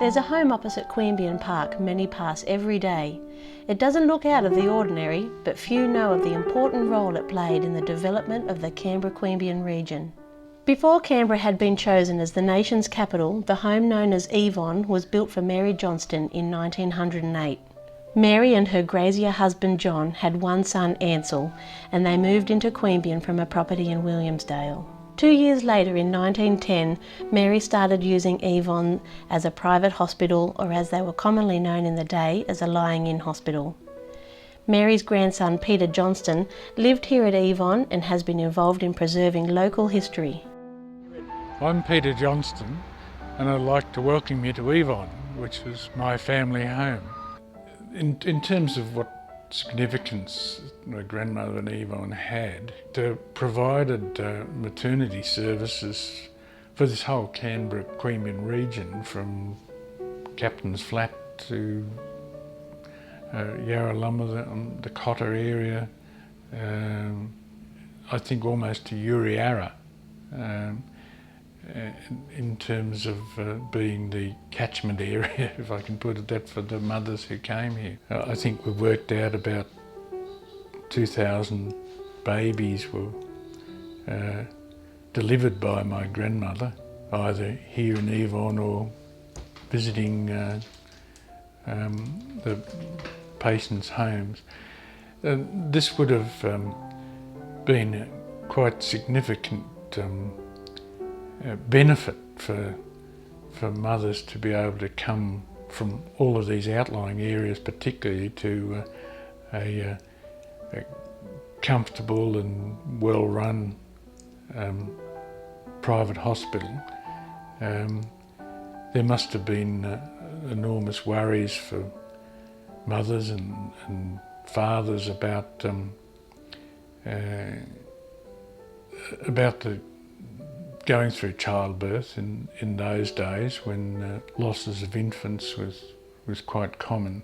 There's a home opposite Queanbeyan Park many pass every day. It doesn't look out of the ordinary, but few know of the important role it played in the development of the Canberra-Queanbeyan region. Before Canberra had been chosen as the nation's capital, the home known as Evon was built for Mary Johnston in 1908. Mary and her grazier husband John had one son, Ansell, and they moved into Queanbeyan from a property in Williamsdale. 2 years later, in 1910, Mary started using Evon as a private hospital, or as they were commonly known in the day, as a lying-in hospital. Mary's grandson, Peter Johnston, lived here at Evon and has been involved in preserving local history. I'm Peter Johnston, and I'd like to welcome you to Evon, which is my family home. In terms of what significance my grandmother and Yvonne had, provided maternity services for this whole Canberra-Queanbeyan region, from Captain's Flat to Yarralumma, the Cotter area, I think almost to Uriara, in terms of being the catchment area, if I can put it that, for the mothers who came here. I think we've worked out about 2,000 babies were delivered by my grandmother, either here in Evon or visiting the patients' homes. This would have been quite significant benefit for mothers to be able to come from all of these outlying areas, particularly to a comfortable and well-run private hospital. There must have been enormous worries for mothers and fathers about the going through childbirth in those days, when losses of infants was quite common.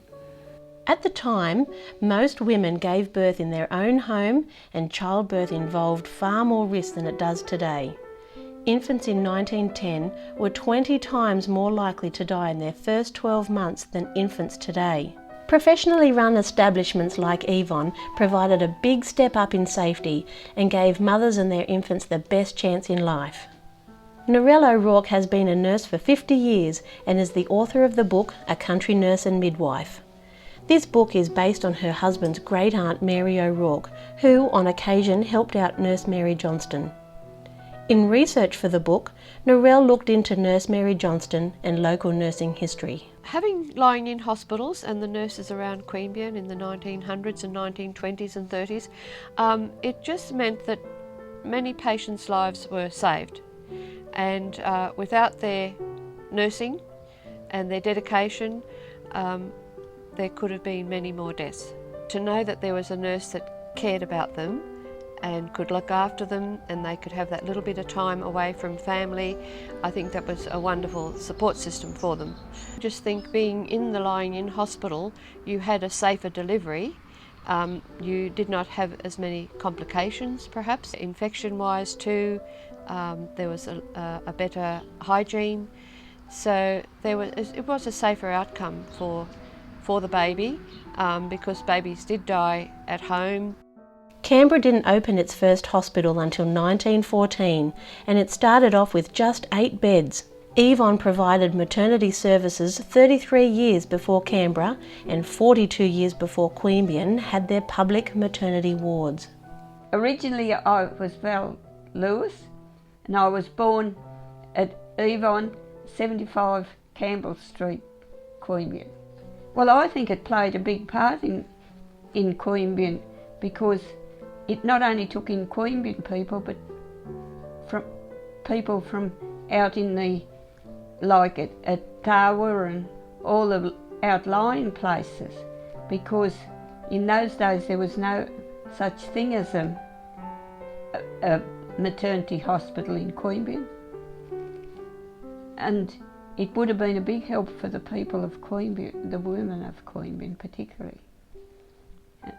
At the time, most women gave birth in their own home, and childbirth involved far more risk than it does today. Infants in 1910 were 20 times more likely to die in their first 12 months than infants today. Professionally run establishments like Evon provided a big step up in safety and gave mothers and their infants the best chance in life. Narelle O'Rourke has been a nurse for 50 years and is the author of the book A Country Nurse and Midwife. This book is based on her husband's great-aunt Mary O'Rourke, who on occasion helped out Nurse Mary Johnston. In research for the book, Narelle looked into Nurse Mary Johnston and local nursing history. Having lying-in hospitals and the nurses around Queanbeyan in the 1900s and 1920s and 30s, it just meant that many patients' lives were saved. And without their nursing and their dedication, there could have been many more deaths. To know that there was a nurse that cared about them and could look after them, and they could have that little bit of time away from family, I think that was a wonderful support system for them. I just think being in the lying-in hospital, you had a safer delivery. You did not have as many complications, perhaps. Infection-wise too, there was a better hygiene. So it was a safer outcome for the baby, because babies did die at home. Canberra didn't open its first hospital until 1914, and it started off with just 8 beds. Evon provided maternity services 33 years before Canberra and 42 years before Queanbeyan had their public maternity wards. Originally I was Val Lewis, and I was born at Evon, 75 Campbell Street, Queanbeyan. Well, I think it played a big part in Queanbeyan, because it not only took in Queanbeyan people, but from people from out in the, like at Tawa and all the outlying places, because in those days there was no such thing as a maternity hospital in Queanbeyan. And it would have been a big help for the people of Queanbeyan, the women of Queanbeyan particularly.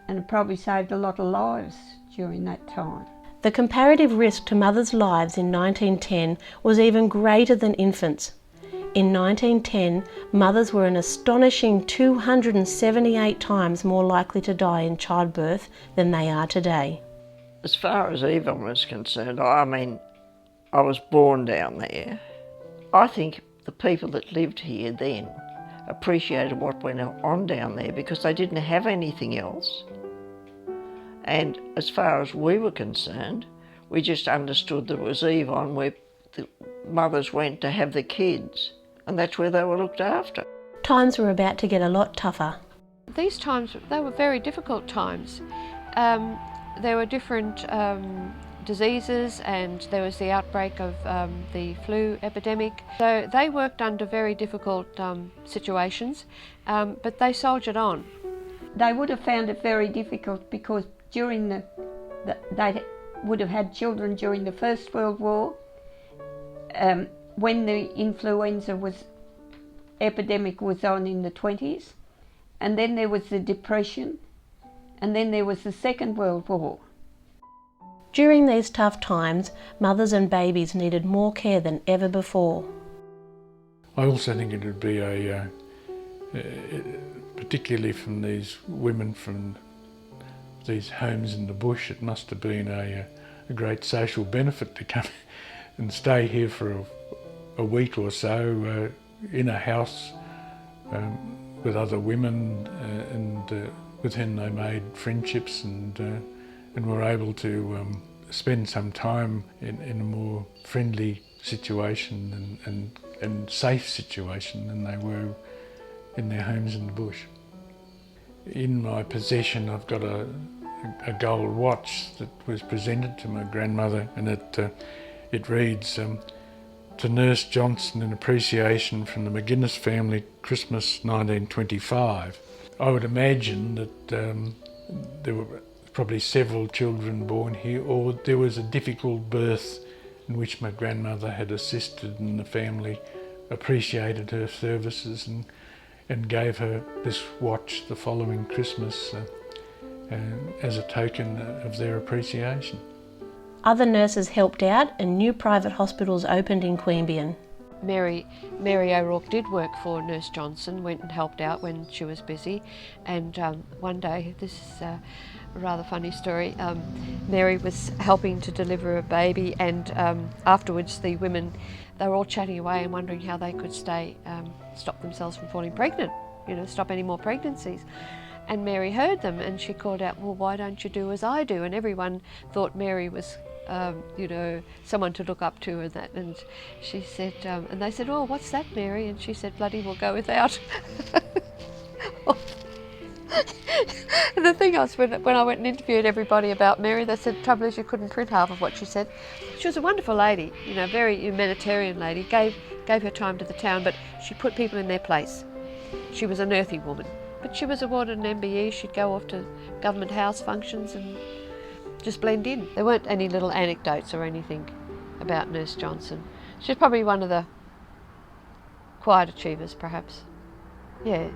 And it probably saved a lot of lives during that time. The comparative risk to mothers' lives in 1910 was even greater than infants. In 1910, mothers were an astonishing 278 times more likely to die in childbirth than they are today. As far as Evon was concerned, I was born down there. I think the people that lived here then appreciated what went on down there because they didn't have anything else. And as far as we were concerned, we just understood that it was Evon where the mothers went to have the kids, and that's where they were looked after. Times were about to get a lot tougher. These times, they were very difficult times. There were different diseases, and there was the outbreak of the flu epidemic. So they worked under very difficult situations, but they soldiered on. They would have found it very difficult because during they would have had children during the First World War, when the influenza epidemic was on in the 20s, and then there was the Depression, and then there was the Second World War. During these tough times, mothers and babies needed more care than ever before. I also think it would be particularly from these women from these homes in the bush, it must have been a great social benefit to come and stay here for a week or so in a house with other women and with whom they made friendships and were able to spend some time in a more friendly situation and safe situation than they were in their homes in the bush. In my possession I've got a gold watch that was presented to my grandmother, and it reads, "To Nurse Johnston in appreciation from the McGuinness family, Christmas 1925." I would imagine that there were probably several children born here, or there was a difficult birth in which my grandmother had assisted, and the family appreciated her services and gave her this watch the following Christmas as a token of their appreciation. Other nurses helped out and new private hospitals opened in Queanbeyan. Mary O'Rourke did work for Nurse Johnstone, went and helped out when she was busy, and one day, this is a rather funny story, Mary was helping to deliver a baby, and afterwards the women, they were all chatting away and wondering how they could stop themselves from falling pregnant, stop any more pregnancies. And Mary heard them and she called out, "Well, why don't you do as I do?" And everyone thought Mary was someone to look up to and that. And she said, and they said, "Oh, what's that, Mary?" And she said, "Bloody well go without." And the thing was, when I went and interviewed everybody about Mary, they said the trouble is you couldn't print half of what she said. She was a wonderful lady, very humanitarian lady, gave her time to the town, but she put people in their place. She was an earthy woman, but she was awarded an MBE. She'd go off to government house functions and just blend in. There weren't any little anecdotes or anything about Nurse Johnstone. She was probably one of the quiet achievers, perhaps. Yeah.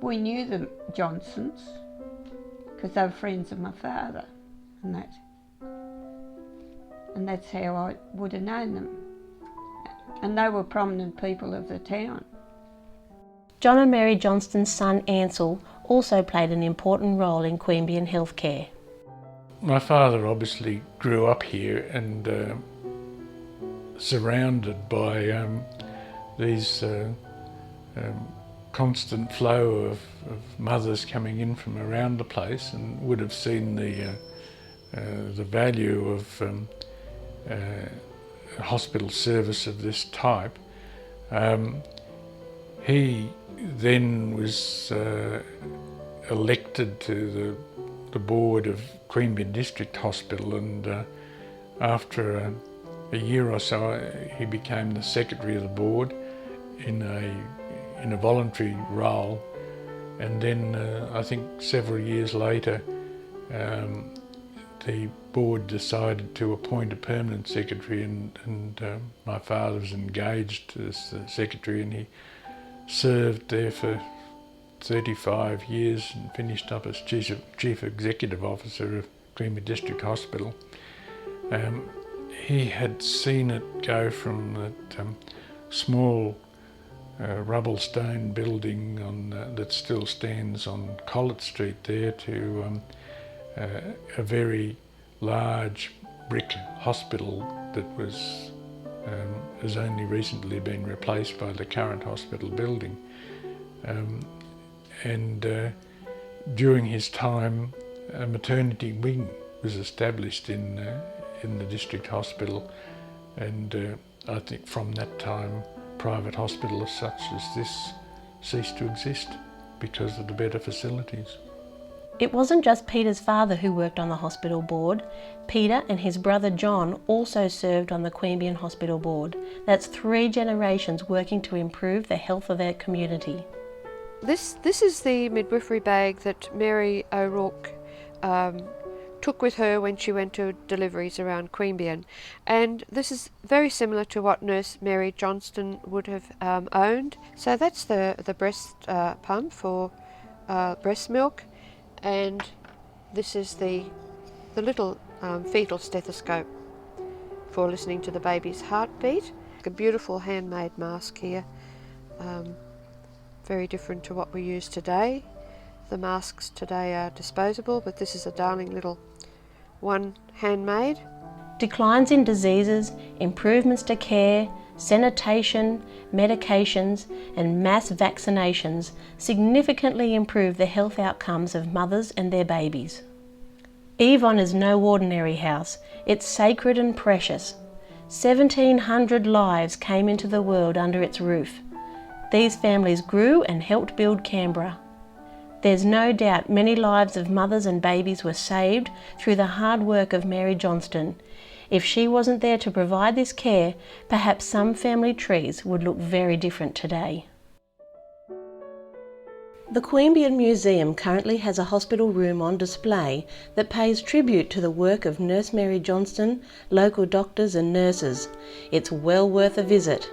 We knew the Johnstons because they were friends of my father and that. And that's how I would have known them. And they were prominent people of the town. John and Mary Johnston's son Ansel also played an important role in Queanbeyan healthcare. My father obviously grew up here and surrounded by these constant flow of mothers coming in from around the place, and would have seen the value of a hospital service of this type. He then was elected to the board of Queanbeyan District Hospital, and after a year or so he became the secretary of the board in a voluntary role, and then I think several years later the board decided to appoint a permanent secretary, and my father was engaged as the secretary, and he served there for 35 years and finished up as Chief Executive Officer of Queanbeyan District Hospital. He had seen it go from small rubble stone building that still stands on Collett Street there to a very large brick hospital that has only recently been replaced by the current hospital building. During his time, a maternity wing was established in the district hospital, and I think from that time private hospitals such as this ceased to exist because of the better facilities. It wasn't just Peter's father who worked on the hospital board. Peter and his brother John also served on the Queanbeyan Hospital Board. That's 3 generations working to improve the health of their community. This is the midwifery bag that Mary O'Rourke took with her when she went to deliveries around Queanbeyan, and this is very similar to what nurse Mary Johnston would have owned. So that's the breast pump for breast milk, and this is the little fetal stethoscope for listening to the baby's heartbeat. A beautiful handmade mask here, very different to what we use today. The masks today are disposable, but this is a darling little one handmade. Declines in diseases, improvements to care, sanitation, medications and mass vaccinations significantly improve the health outcomes of mothers and their babies. Evon is no ordinary house. It's sacred and precious. 1,700 lives came into the world under its roof. These families grew and helped build Canberra. There's no doubt many lives of mothers and babies were saved through the hard work of Mary Johnston. If she wasn't there to provide this care, perhaps some family trees would look very different today. The Queanbeyan Museum currently has a hospital room on display that pays tribute to the work of Nurse Mary Johnston, local doctors and nurses. It's well worth a visit.